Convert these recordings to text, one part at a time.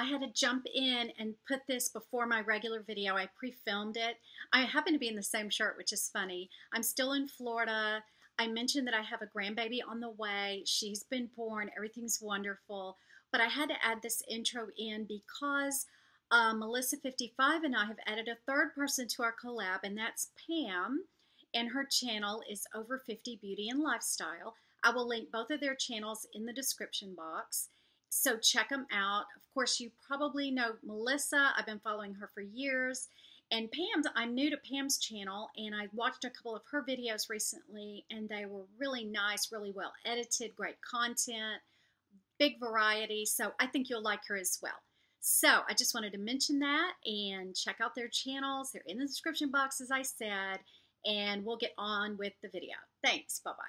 I had to jump in and put this before my regular video. I pre-filmed it. I happen to be in the same shirt, which is funny. I'm still in Florida. I mentioned that I have a grandbaby on the way. She's been born. Everything's wonderful. But I had to add this intro in because Melissa55 and I have added a third person to our collab, and that's Pam. And her channel is Over 50 Beauty and Lifestyle. I will link both of their channels in the description box. So check them out. Of course, you probably know Melissa. I've been following her for years. And Pam's, I'm new to Pam's channel, and I watched a couple of her videos recently, and they were really nice, really well edited, great content, big variety. So I think you'll like her as well. So I just wanted to mention that, and check out their channels. They're in the description box, as I said, and we'll get on with the video. Thanks. Bye-bye.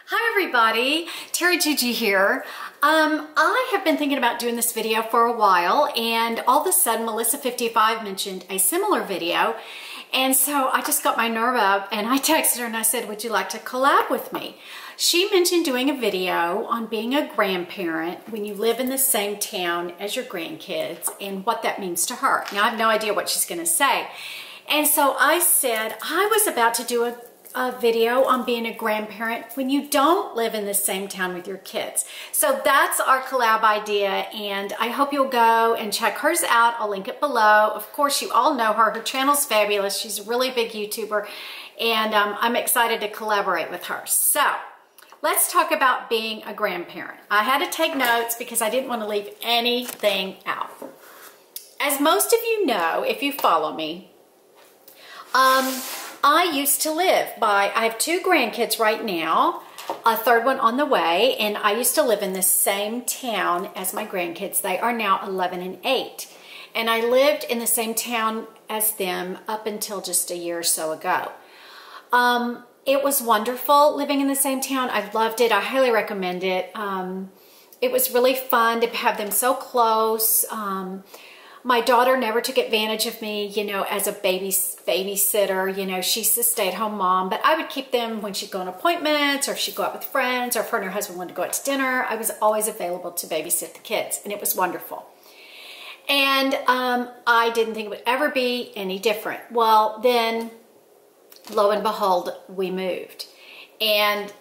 Hi everybody, TeriGigi here. I have been thinking about doing this video for a while, and all of a sudden Melissa55 mentioned a similar video, and so I just got my nerve up and I texted her and I said, would you like to collab with me? She mentioned doing a video on being a grandparent when you live in the same town as your grandkids and what that means to her. Now I have no idea what she's going to say, and so I said I was about to do a video on being a grandparent when you don't live in the same town with your kids. So that's our collab idea, and I hope you'll go and check hers out. I'll link it below. Of course, you all know her. Her channel's fabulous. She's a really big YouTuber, and I'm excited to collaborate with her. So let's talk about being a grandparent. I had to take notes because I didn't want to leave anything out. As most of you know, if you follow me, I used to live I have 2 grandkids right now, a third one on the way, and I used to live in the same town as my grandkids. They are now 11 and 8. And I lived in the same town as them up until just a year or so ago. It was wonderful living in the same town. I loved it. I highly recommend it. It was really fun to have them so close. My daughter never took advantage of me, you know, as a babysitter. You know, she's a stay-at-home mom, but I would keep them when she'd go on appointments, or if she'd go out with friends, or if her and her husband wanted to go out to dinner. I was always available to babysit the kids, and it was wonderful. And I didn't think it would ever be any different. Well, then, lo and behold, we moved. And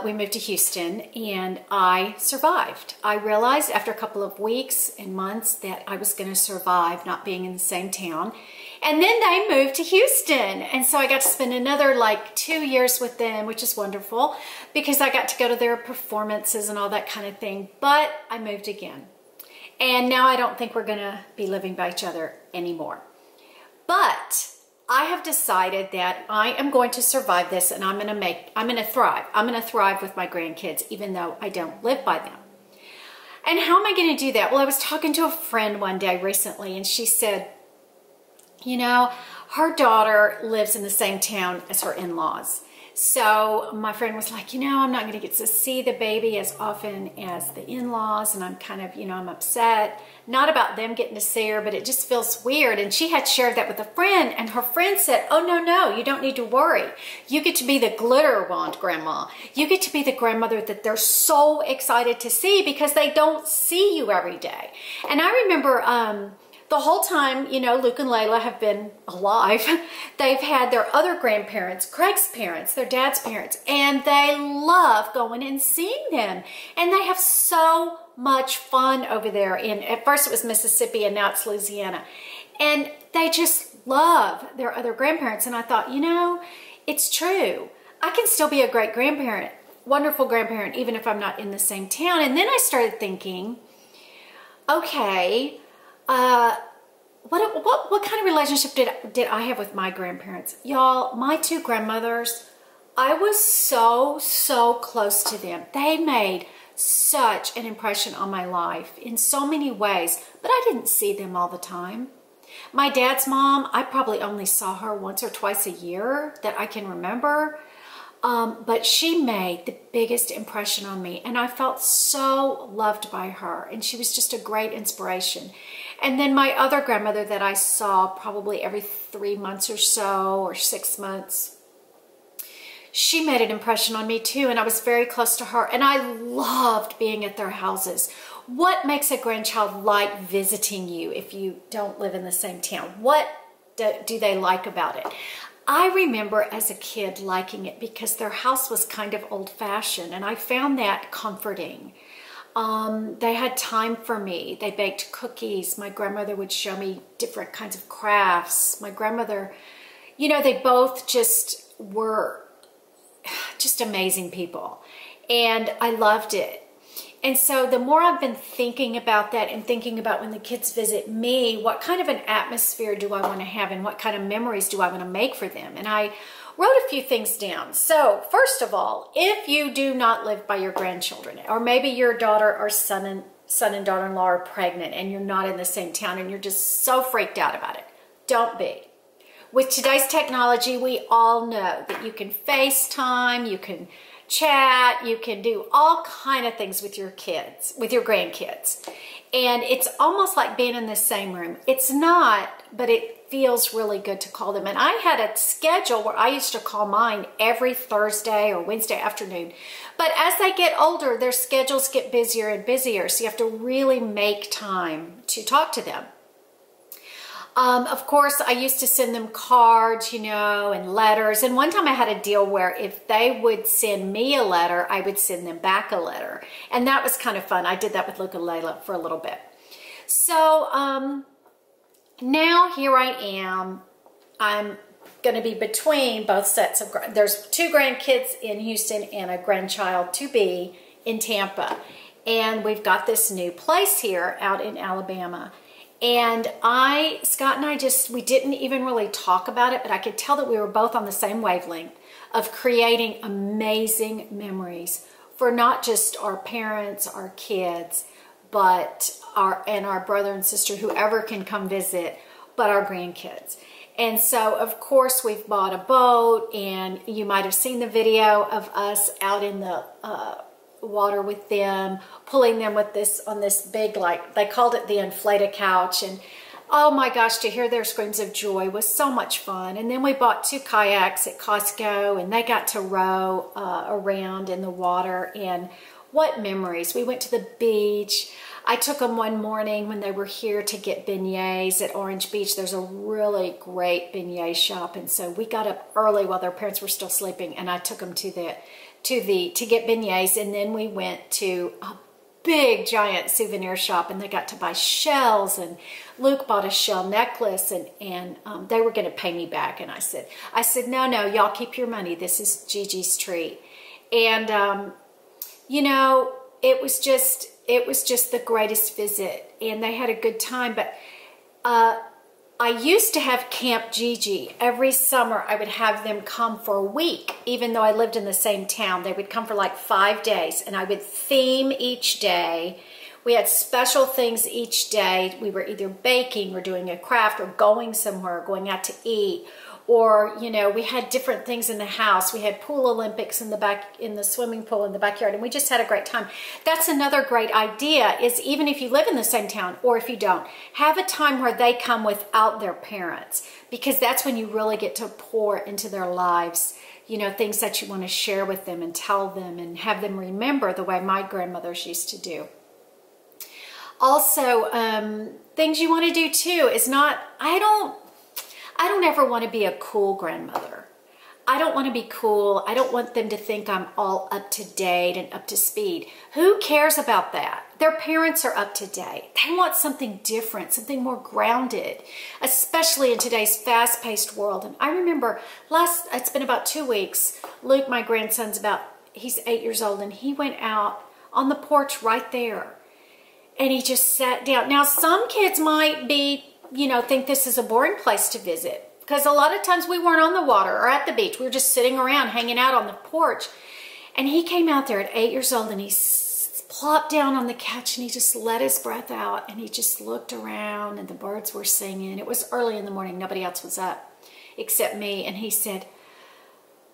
we moved to Houston, and I survived. I realized after a couple of weeks and months that I was going to survive not being in the same town. And then they moved to Houston, and so I got to spend another like 2 years with them, which is wonderful because I got to go to their performances and all that kind of thing. But I moved again, and now I don't think we're going to be living by each other anymore. But I have decided that I am going to survive this, and I'm going to thrive. I'm going to thrive with my grandkids, even though I don't live by them. And how am I going to do that? Well, I was talking to a friend one day recently, and she said, you know, her daughter lives in the same town as her in-laws. So my friend was like, you know, I'm not going to get to see the baby as often as the in-laws, and I'm kind of, you know, I'm upset. Not about them getting to see her, but it just feels weird. And she had shared that with a friend, and her friend said, oh, no, you don't need to worry. You get to be the glitter wand grandma. You get to be the grandmother that they're so excited to see because they don't see you every day. And I remember the whole time, you know, Luke and Layla have been alive, they've had their other grandparents, Craig's parents, their dad's parents, and they love going and seeing them. And they have so much fun over there. At first it was Mississippi, and now it's Louisiana. And they just love their other grandparents. And I thought, you know, it's true. I can still be a great grandparent, wonderful grandparent, even if I'm not in the same town. And then I started thinking, okay, what kind of relationship did I have with my grandparents? Y'all, my 2 grandmothers, I was so close to them. They made such an impression on my life in so many ways, but I didn't see them all the time. My dad's mom, I probably only saw her once or twice a year that I can remember. But she made the biggest impression on me, and I felt so loved by her, and she was just a great inspiration. And then my other grandmother that I saw probably every 3 months or so, or 6 months, she made an impression on me too, and I was very close to her, and I loved being at their houses. What makes a grandchild like visiting you if you don't live in the same town? What do they like about it? I remember as a kid liking it because their house was kind of old-fashioned, and I found that comforting. They had time for me. They baked cookies. My grandmother would show me different kinds of crafts. My grandmother, you know, they both just were just amazing people. And I loved it. And so the more I've been thinking about that and thinking about when the kids visit me, what kind of an atmosphere do I want to have and what kind of memories do I want to make for them? And I wrote a few things down. So first of all, if you do not live by your grandchildren, or maybe your daughter or son and daughter-in-law are pregnant and you're not in the same town and you're just so freaked out about it, don't be. With today's technology, we all know that you can FaceTime, you can chat, you can do all kind of things with your kids, with your grandkids. And it's almost like being in the same room. It's not, but it feels really good to call them. And I had a schedule where I used to call mine every Thursday or Wednesday afternoon. But as they get older, their schedules get busier and busier. So you have to really make time to talk to them. Of course, I used to send them cards, you know, and letters. And one time I had a deal where if they would send me a letter, I would send them back a letter. And that was kind of fun. I did that with Luke and Layla for a little bit. So now here I am. I'm going to be between both sets of, there's 2 grandkids in Houston and a grandchild to be in Tampa. And we've got this new place here out in Alabama. And Scott and I we didn't even really talk about it, but I could tell that we were both on the same wavelength of creating amazing memories for not just our parents, our kids, but our brother and sister, whoever can come visit, but our grandkids. And so, of course, we've bought a boat, and you might have seen the video of us out in the water with them, pulling them with on this big, like they called it the inflated couch. And oh my gosh, to hear their screams of joy was so much fun. And then we bought 2 kayaks at Costco, and they got to row around in the water. And what memories. We went to the beach. I took them one morning when they were here to get beignets at Orange Beach. There's a really great beignet shop. And so we got up early while their parents were still sleeping, and I took them to get beignets. And then we went to a big giant souvenir shop, and they got to buy shells, and Luke bought a shell necklace, and they were going to pay me back. And I said, no, y'all keep your money. This is Gigi's treat. And, you know, it was just the greatest visit, and they had a good time. But, I used to have Camp Gigi. Every summer I would have them come for a week, even though I lived in the same town. They would come for like 5 days, and I would theme each day. We had special things each day. We were either baking or doing a craft or going somewhere, going out to eat. Or, you know, we had different things in the house. We had pool Olympics in the swimming pool in the backyard, and we just had a great time. That's another great idea, is even if you live in the same town, or if you don't, have a time where they come without their parents, because that's when you really get to pour into their lives, you know, things that you want to share with them and tell them and have them remember, the way my grandmothers used to do. Also, things you want to do too is not, I don't ever want to be a cool grandmother. I don't want to be cool. I don't want them to think I'm all up to date and up to speed. Who cares about that? Their parents are up to date. They want something different, something more grounded, especially in today's fast-paced world. And I remember it's been about 2 weeks, Luke, my grandson's he's 8 years old, and he went out on the porch right there, and he just sat down. Now, some kids might think this is a boring place to visit, because a lot of times we weren't on the water or at the beach. We were just sitting around, hanging out on the porch. And he came out there at 8 years old, and he plopped down on the couch, and he just let his breath out, and he just looked around, and the birds were singing. It was early in the morning. Nobody else was up except me. And he said,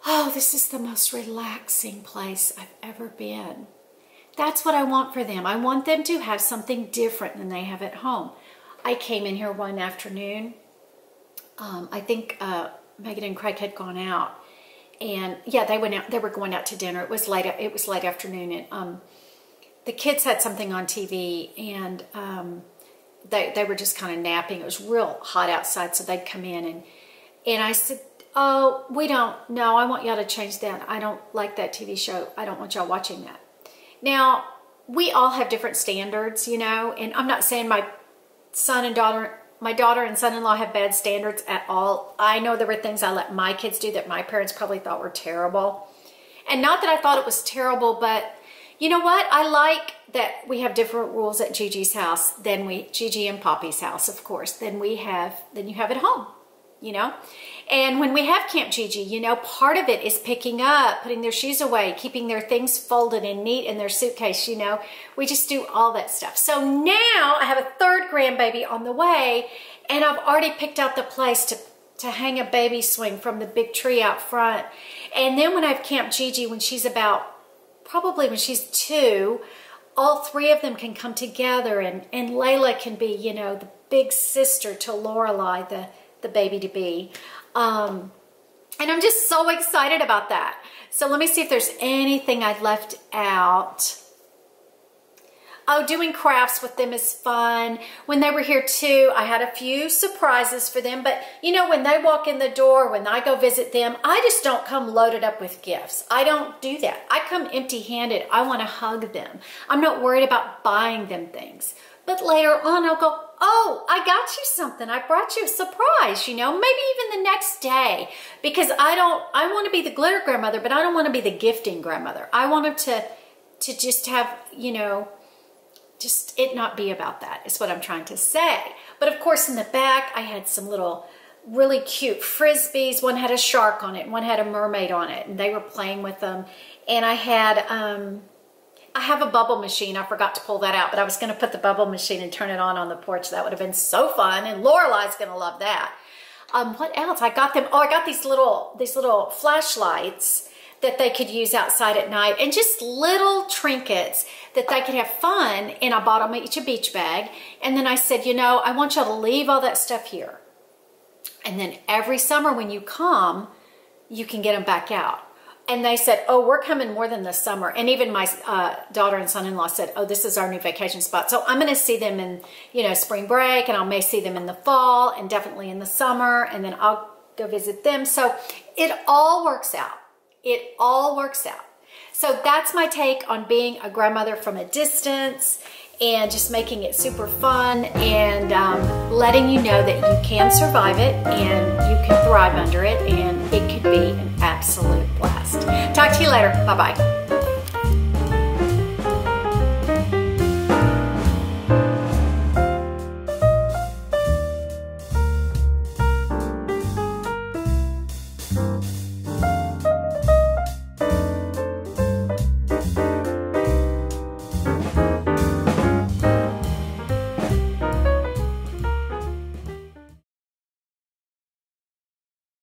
"Oh, this is the most relaxing place I've ever been." That's what I want for them. I want them to have something different than they have at home. I came in here one afternoon. I think Megan and Craig had gone out, and yeah, they went out. They were going out to dinner. It was late afternoon, and the kids had something on TV, and they were just kind of napping. It was real hot outside, so they'd come in, and I said, oh, no, I want y'all to change that. I don't like that TV show. I don't want y'all watching that. Now, we all have different standards, you know, and I'm not saying my daughter and son-in-law have bad standards at all. I know there were things I let my kids do that my parents probably thought were terrible. And not that I thought it was terrible, but you know what? I like that we have different rules at Gigi's house Gigi and Poppy's house, of course, than you have at home, you know? And when we have Camp Gigi, you know, part of it is picking up, putting their shoes away, keeping their things folded and neat in their suitcase, you know. We just do all that stuff. So now I have a third grandbaby on the way, and I've already picked out the place to hang a baby swing from the big tree out front. And then when I have Camp Gigi, when she's 2, all 3 of them can come together, and Layla can be, you know, the big sister to Lorelai, the baby-to-be. And I'm just so excited about that. So let me see if there's anything I left out. Oh, doing crafts with them is fun. When they were here too, I had a few surprises for them. But you know, when they walk in the door, when I go visit them, I just don't come loaded up with gifts. I don't do that. I come empty-handed. I want to hug them. I'm not worried about buying them things. But later on, I'll go, oh, I got you something. I brought you a surprise, you know, maybe even the next day. Because I want to be the glitter grandmother, but I don't want to be the gifting grandmother. I want them to just have, you know, just it not be about that, is what I'm trying to say. But of course, in the back, I had some little really cute Frisbees. One had a shark on it, and one had a mermaid on it, and they were playing with them. And I had... I have a bubble machine. I forgot to pull that out, but I was going to put the bubble machine and turn it on the porch. That would have been so fun, and Lorelai's going to love that. What else? I got them. Oh, I got these little flashlights that they could use outside at night, and just little trinkets that they could have fun. And I bought them each a beach bag. And then I said, you know, I want y'all to leave all that stuff here. And then every summer when you come, you can get them back out. And they said, oh, we're coming more than the summer. And even my daughter and son-in-law said, oh, this is our new vacation spot. So I'm going to see them in, you know, spring break, and I may see them in the fall, and definitely in the summer, and then I'll go visit them. So it all works out. It all works out. So that's my take on being a grandmother from a distance, and just making it super fun, and letting you know that you can survive it, and you can thrive under it, and it could be an absolute blast. Talk to you later. Bye-bye.